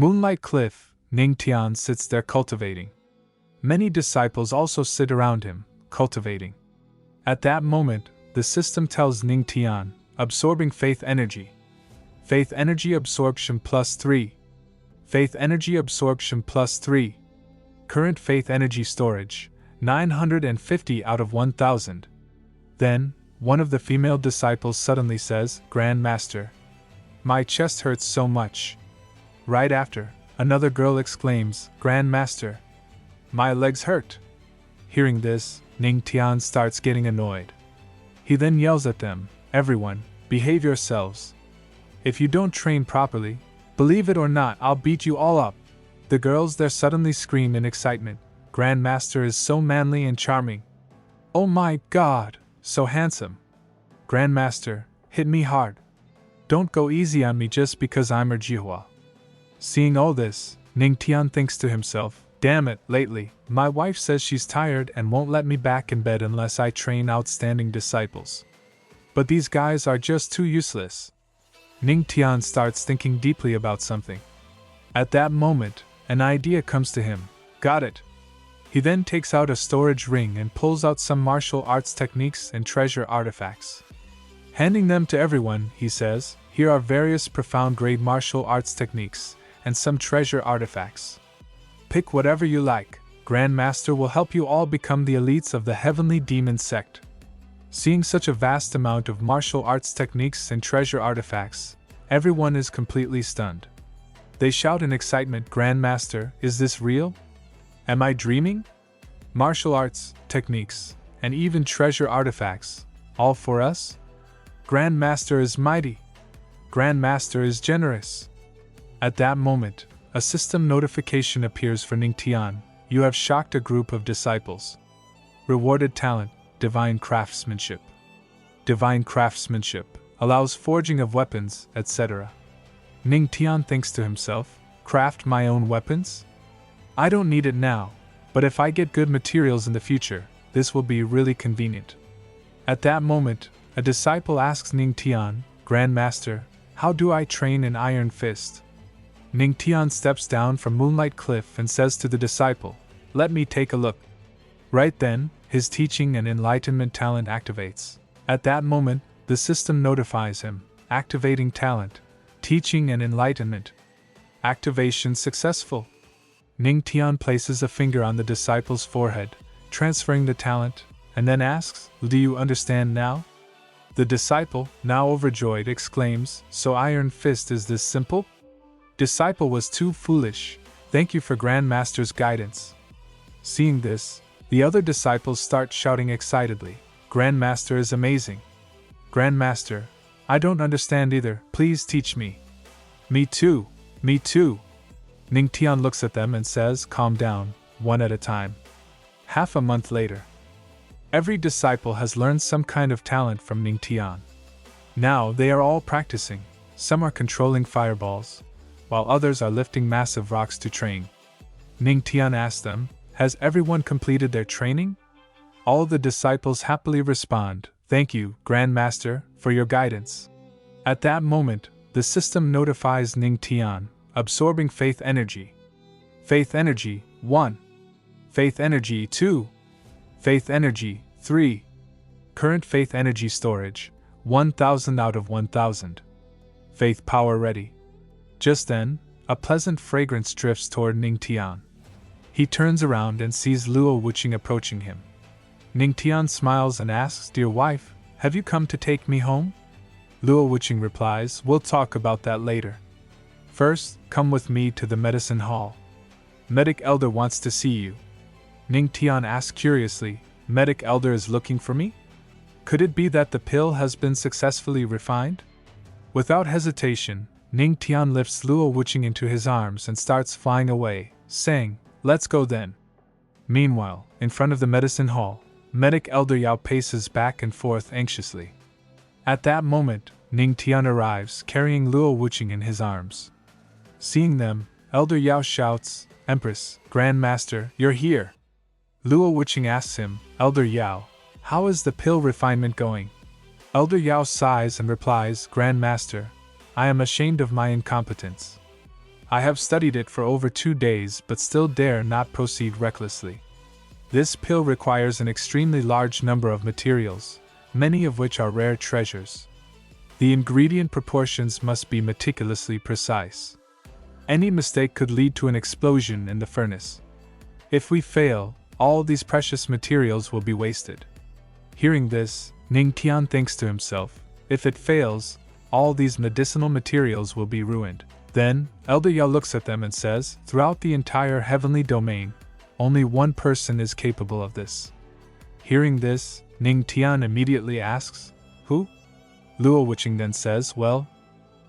Moonlight Cliff, Ning Tian sits there cultivating. Many disciples also sit around him, cultivating. At that moment, the system tells Ning Tian, absorbing faith energy. Faith energy absorption +3. Faith energy absorption +3. Current faith energy storage, 950 out of 1000. Then, one of the female disciples suddenly says, Grand Master, my chest hurts so much. Right after, another girl exclaims, Grand Master, my legs hurt. Hearing this, Ning Tian starts getting annoyed. He then yells at them, everyone, behave yourselves. If you don't train properly, believe it or not, I'll beat you all up. The girls there suddenly scream in excitement, Grand Master is so manly and charming. Oh my God, so handsome. Grand Master, hit me hard. Don't go easy on me just because I'm her Jihua. Seeing all this, Ning Tian thinks to himself, damn it, lately, my wife says she's tired and won't let me back in bed unless I train outstanding disciples. But these guys are just too useless. Ning Tian starts thinking deeply about something. At that moment, an idea comes to him. Got it. He then takes out a storage ring and pulls out some martial arts techniques and treasure artifacts. Handing them to everyone, he says, here are various profound grade martial arts techniques and some treasure artifacts. Pick whatever you like. Grand Master will help you all become the elites of the Heavenly Demon Sect. Seeing such a vast amount of martial arts techniques and treasure artifacts, everyone is completely stunned. They shout in excitement, Grand Master, is this real? Am I dreaming? Martial arts, techniques, and even treasure artifacts, all for us? Grand Master is mighty. Grand Master is generous. At that moment, a system notification appears for Ning Tian. You have shocked a group of disciples. Rewarded talent, divine craftsmanship. Divine craftsmanship allows forging of weapons, etc. Ning Tian thinks to himself, craft my own weapons? I don't need it now, but if I get good materials in the future, this will be really convenient. At that moment, a disciple asks Ning Tian, Grand Master, how do I train an iron fist? Ning Tian steps down from Moonlight Cliff and says to the disciple, let me take a look. Right then, his teaching and enlightenment talent activates. At that moment, the system notifies him, activating talent, teaching and enlightenment. Activation successful. Ning Tian places a finger on the disciple's forehead, transferring the talent, and then asks, do you understand now? The disciple, now overjoyed, exclaims, so Iron Fist is this simple? Disciple was too foolish. Thank you for Grand Master's guidance. Seeing this, the other disciples start shouting excitedly, Grand Master is amazing. Grand Master, I don't understand either, please teach me. Me too, me too. Ning Tian looks at them and says, calm down, one at a time. Half a month later. Every disciple has learned some kind of talent from Ning Tian. Now they are all practicing. Some are controlling fireballs, while others are lifting massive rocks to train. Ning Tian asks them, has everyone completed their training? All the disciples happily respond, thank you, Grand Master, for your guidance. At that moment, the system notifies Ning Tian, absorbing faith energy. Faith energy, 1. Faith energy, 2. Faith energy, 3. Current faith energy storage, 1000 out of 1000. Faith power ready. Just then, a pleasant fragrance drifts toward Ning Tian. He turns around and sees Luo Wuqing approaching him. Ning Tian smiles and asks, dear wife, have you come to take me home? Luo Wuqing replies, we'll talk about that later. First, come with me to the medicine hall. Medic Elder wants to see you. Ning Tian asks curiously, Medic Elder is looking for me? Could it be that the pill has been successfully refined? Without hesitation, Ning Tian lifts Luo Wuqing into his arms and starts flying away, saying, let's go then. Meanwhile, in front of the medicine hall, Medic Elder Yao paces back and forth anxiously. At that moment, Ning Tian arrives, carrying Luo Wuqing in his arms. Seeing them, Elder Yao shouts, Empress, Grand Master, you're here. Luo Wuqing asks him, Elder Yao, how is the pill refinement going? Elder Yao sighs and replies, Grand Master, I am ashamed of my incompetence. I have studied it for over 2 days but still dare not proceed recklessly. This pill requires an extremely large number of materials, many of which are rare treasures. The ingredient proportions must be meticulously precise. Any mistake could lead to an explosion in the furnace. If we fail, all these precious materials will be wasted. Hearing this, Ning Tian thinks to himself, if it fails, all these medicinal materials will be ruined. Then, Elder Yao looks at them and says, throughout the entire heavenly domain, only one person is capable of this. Hearing this, Ning Tian immediately asks, who? Luo Wuqing then says, well,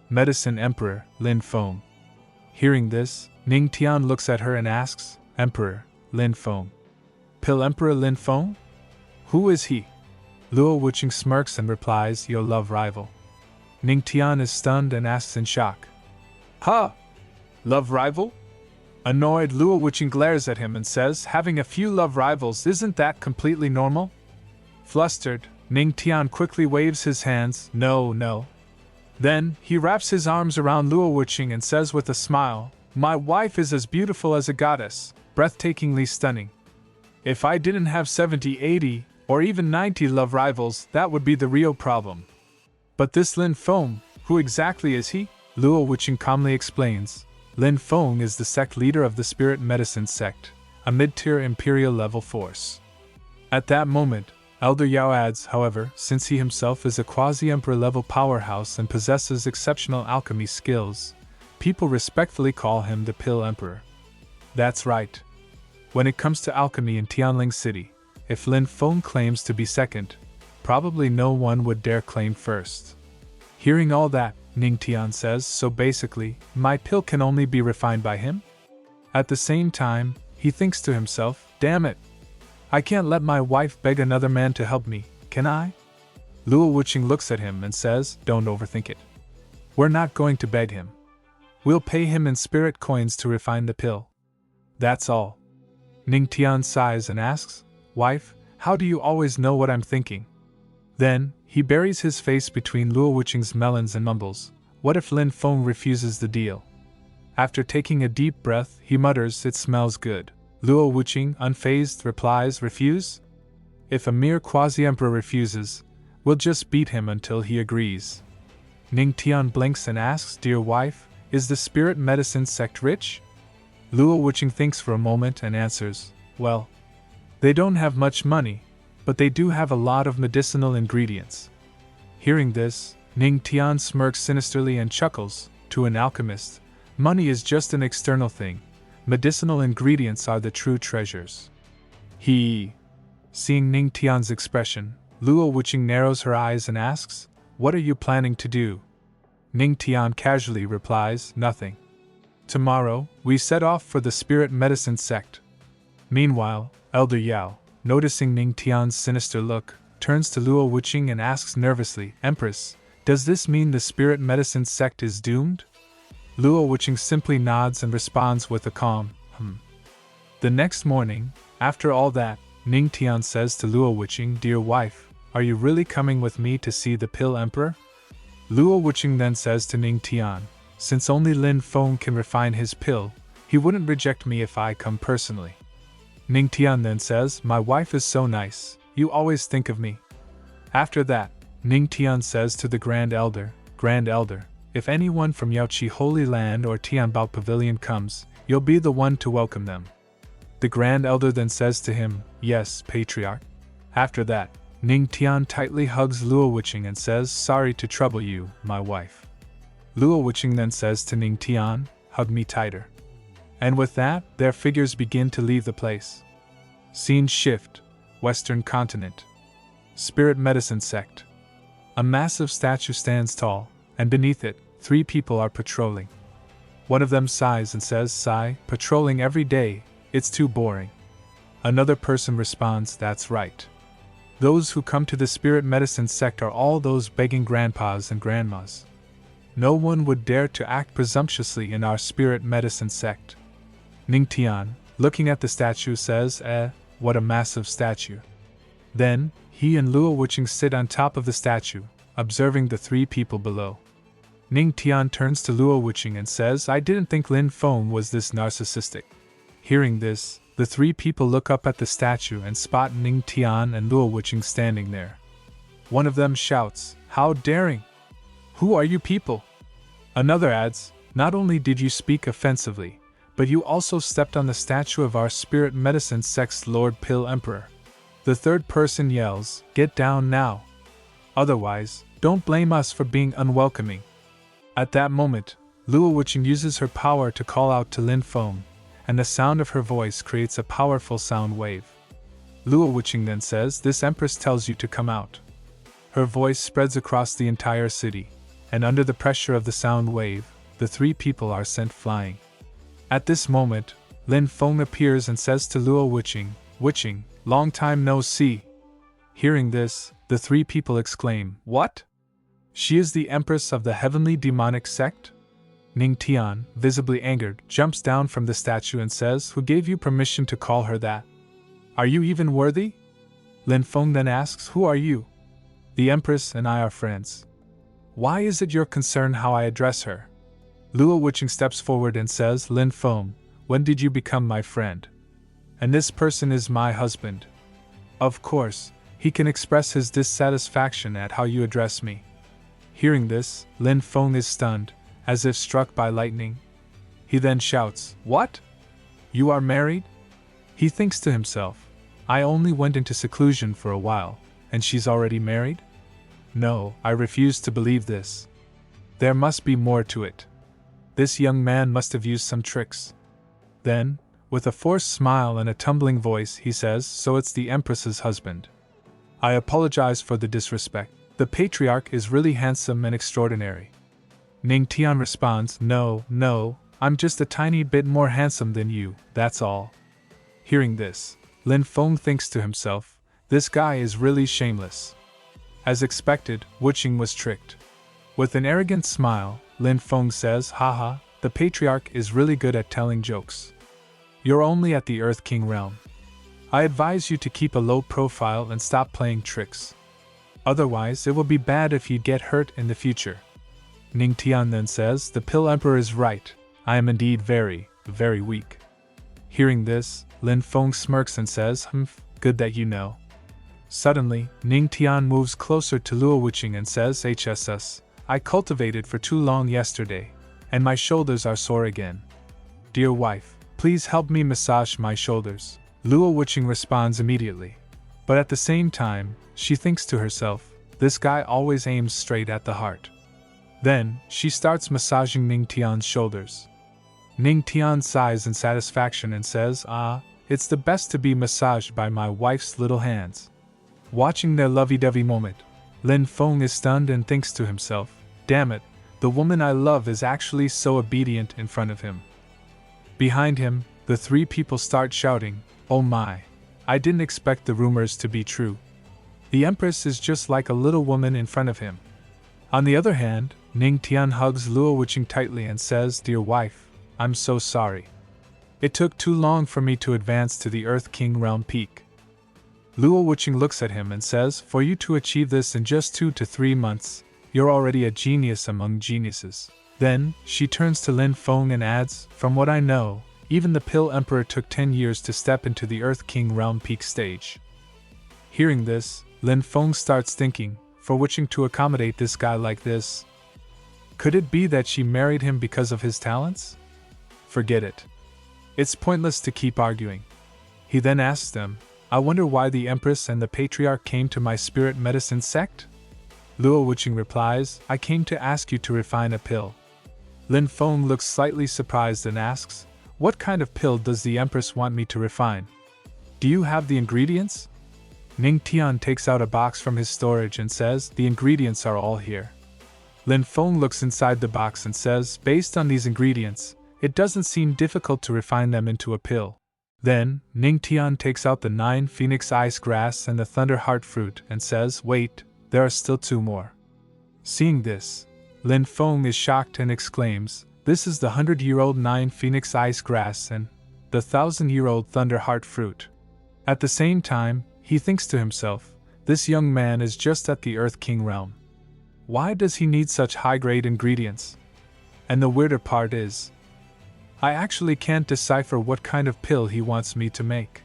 Medicine Emperor, Lin Feng. Hearing this, Ning Tian looks at her and asks, Emperor, Lin Feng. Pill Emperor Lin Feng? Who is he? Luo Wuqing smirks and replies, your love rival. Ning Tian is stunned and asks in shock, ha! Love rival? Annoyed, Luo Wuqing glares at him and says, having a few love rivals, isn't that completely normal? Flustered, Ning Tian quickly waves his hands, no. Then, he wraps his arms around Luo Wuqing and says with a smile, my wife is as beautiful as a goddess, breathtakingly stunning. If I didn't have 70, 80, or even 90 love rivals, that would be the real problem. But this Lin Feng, who exactly is he? Luo Wuqing calmly explains. Lin Feng is the sect leader of the Spirit Medicine sect, a mid-tier imperial level force. At that moment, Elder Yao adds, however, since he himself is a quasi-emperor level powerhouse and possesses exceptional alchemy skills, people respectfully call him the Pill Emperor. That's right. When it comes to alchemy in Tianling City, if Lin Feng claims to be second, probably no one would dare claim first. Hearing all that, Ning Tian says, so basically, my pill can only be refined by him? At the same time, he thinks to himself, damn it! I can't let my wife beg another man to help me, can I? Luo Wuqing looks at him and says, don't overthink it. We're not going to beg him. We'll pay him in spirit coins to refine the pill. That's all. Ning Tian sighs and asks, wife, how do you always know what I'm thinking? Then, he buries his face between Luo Wuqing's melons and mumbles, what if Lin Feng refuses the deal? After taking a deep breath, he mutters, it smells good. Luo Wuqing, unfazed, replies, refuse? If a mere quasi-emperor refuses, we'll just beat him until he agrees. Ning Tian blinks and asks, dear wife, is the Spirit Medicine sect rich? Luo Wuqing thinks for a moment and answers, well, they don't have much money, but they do have a lot of medicinal ingredients. Hearing this, Ning Tian smirks sinisterly and chuckles, to an alchemist, money is just an external thing, medicinal ingredients are the true treasures. Seeing Ning Tian's expression, Luo Wuqing narrows her eyes and asks, what are you planning to do? Ning Tian casually replies, nothing. Tomorrow, we set off for the Spirit Medicine sect. Meanwhile, Elder Yao, noticing Ning Tian's sinister look, turns to Luo Wuqing and asks nervously, Empress, does this mean the Spirit Medicine sect is doomed? Luo Wuqing simply nods and responds with a calm, The next morning, after all that, Ning Tian says to Luo Wuqing, dear wife, are you really coming with me to see the Pill Emperor? Luo Wuqing then says to Ning Tian, since only Lin Feng can refine his pill, he wouldn't reject me if I come personally. Ning Tian then says, my wife is so nice, you always think of me. After that, Ning Tian says to the Grand Elder, if anyone from Yaoqi Holy Land or Tianbao Pavilion comes, you'll be the one to welcome them. The Grand Elder then says to him, yes, Patriarch. After that, Ning Tian tightly hugs Luo Wuqing and says, sorry to trouble you, my wife. Luo Wuqing then says to Ning Tian, hug me tighter. And with that, their figures begin to leave the place. Scene shift, Western continent. Spirit Medicine sect. A massive statue stands tall, and beneath it, 3 people are patrolling. One of them sighs and says, sigh, patrolling every day, it's too boring. Another person responds, that's right. Those who come to the Spirit Medicine sect are all those begging grandpas and grandmas. No one would dare to act presumptuously in our Spirit Medicine sect. Ning Tian, looking at the statue, says, what a massive statue. Then, he and Luo Wuqing sit on top of the statue, observing the 3 people below. Ning Tian turns to Luo Wuqing and says, I didn't think Lin Feng was this narcissistic. Hearing this, the three people look up at the statue and spot Ning Tian and Luo Wuqing standing there. One of them shouts, How daring! Who are you people? Another adds, Not only did you speak offensively, but you also stepped on the statue of our spirit medicine sect's Lord Pill Emperor. The third person yells, Get down now! Otherwise, don't blame us for being unwelcoming. At that moment, Luo Wuqing uses her power to call out to Lin Feng, and the sound of her voice creates a powerful sound wave. Luo Wuqing then says, This Empress tells you to come out. Her voice spreads across the entire city, and under the pressure of the sound wave, the three people are sent flying. At this moment, Lin Feng appears and says to Luo Wuqing, Wuqing, long time no see. Hearing this, the three people exclaim, What? She is the Empress of the Heavenly Demonic Sect? Ning Tian, visibly angered, jumps down from the statue and says, Who gave you permission to call her that? Are you even worthy? Lin Feng then asks, Who are you? The Empress and I are friends. Why is it your concern how I address her? Luo Wuqing steps forward and says, Lin Feng, when did you become my friend? And this person is my husband. Of course, he can express his dissatisfaction at how you address me. Hearing this, Lin Feng is stunned, as if struck by lightning. He then shouts, What? You are married? He thinks to himself, I only went into seclusion for a while, and she's already married? No, I refuse to believe this. There must be more to it. This young man must have used some tricks. Then, with a forced smile and a tumbling voice, he says, So it's the Empress's husband. I apologize for the disrespect. The patriarch is really handsome and extraordinary. Ning Tian responds, No, I'm just a tiny bit more handsome than you, that's all. Hearing this, Lin Feng thinks to himself, This guy is really shameless. As expected, Wuqing was tricked. With an arrogant smile, Lin Feng says, Haha, the patriarch is really good at telling jokes. You're only at the Earth King realm. I advise you to keep a low profile and stop playing tricks. Otherwise, it will be bad if you get hurt in the future. Ning Tian then says, The Pill Emperor is right. I am indeed very, very weak. Hearing this, Lin Feng smirks and says, Good that you know. Suddenly, Ning Tian moves closer to Luo Wuqing and says, HSS, I cultivated for too long yesterday, and my shoulders are sore again. Dear wife, please help me massage my shoulders. Luo Wuqing responds immediately. But at the same time, she thinks to herself, This guy always aims straight at the heart. Then, she starts massaging Ning Tian's shoulders. Ning Tian sighs in satisfaction and says, It's the best to be massaged by my wife's little hands. Watching their lovey-dovey moment, Lin Feng is stunned and thinks to himself, Damn it, the woman I love is actually so obedient in front of him. Behind him, the three people start shouting, Oh my! I didn't expect the rumors to be true. The Empress is just like a little woman in front of him. On the other hand, Ning Tian hugs Luo Wuqing tightly and says, Dear wife, I'm so sorry. It took too long for me to advance to the Earth King realm peak. Luo Wuqing looks at him and says, For you to achieve this in just 2 to 3 months, you're already a genius among geniuses. Then, she turns to Lin Feng and adds, From what I know, even the Pill Emperor took 10 years to step into the Earth King realm peak stage. Hearing this, Lin Feng starts thinking, for Wuqing to accommodate this guy like this? Could it be that she married him because of his talents? Forget it. It's pointless to keep arguing. He then asks them, I wonder why the Empress and the Patriarch came to my spirit medicine sect? Luo Wuqing replies, I came to ask you to refine a pill. Lin Feng looks slightly surprised and asks, What kind of pill does the Empress want me to refine? Do you have the ingredients? Ning Tian takes out a box from his storage and says, The ingredients are all here. Lin Feng looks inside the box and says, Based on these ingredients, it doesn't seem difficult to refine them into a pill. Then, Ning Tian takes out the 9 phoenix ice grass and the thunder heart fruit and says, Wait, there are still 2 more. Seeing this, Lin Feng is shocked and exclaims, This is the 100-year-old 9 phoenix ice grass and the 1,000-year-old thunder heart fruit. At the same time, he thinks to himself, This young man is just at the Earth King realm. Why does he need such high-grade ingredients? And the weirder part is, I actually can't decipher what kind of pill he wants me to make.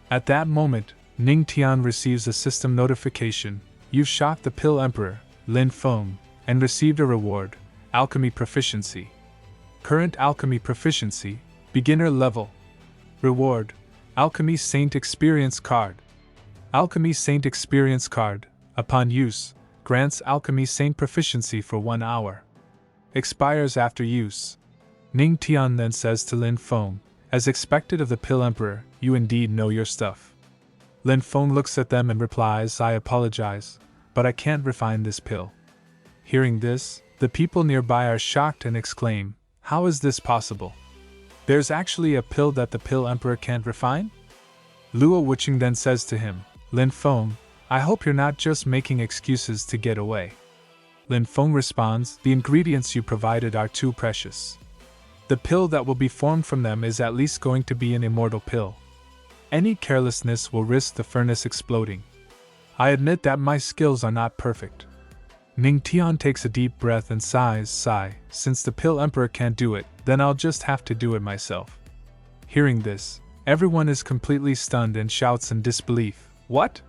At that moment, Ning Tian receives a system notification. You've shot the Pill Emperor, Lin Feng, and received a reward, Alchemy Proficiency. Current Alchemy Proficiency, Beginner Level. Reward, Alchemy Saint Experience Card. Alchemy Saint Experience Card, upon use, grants Alchemy Saint Proficiency for 1 hour. Expires after use. Ning Tian then says to Lin Feng, as expected of the Pill Emperor, you indeed know your stuff. Lin Feng looks at them and replies, I apologize, but I can't refine this pill. Hearing this, the people nearby are shocked and exclaim, how is this possible? There's actually a pill that the Pill Emperor can't refine? Luo Wuqing then says to him, Lin Feng, I hope you're not just making excuses to get away. Lin Feng responds, the ingredients you provided are too precious. The pill that will be formed from them is at least going to be an immortal pill. Any carelessness will risk the furnace exploding. I admit that my skills are not perfect. Ning Tian takes a deep breath and sighs, since the Pill Emperor can't do it, then I'll just have to do it myself. Hearing this, everyone is completely stunned and shouts in disbelief, what?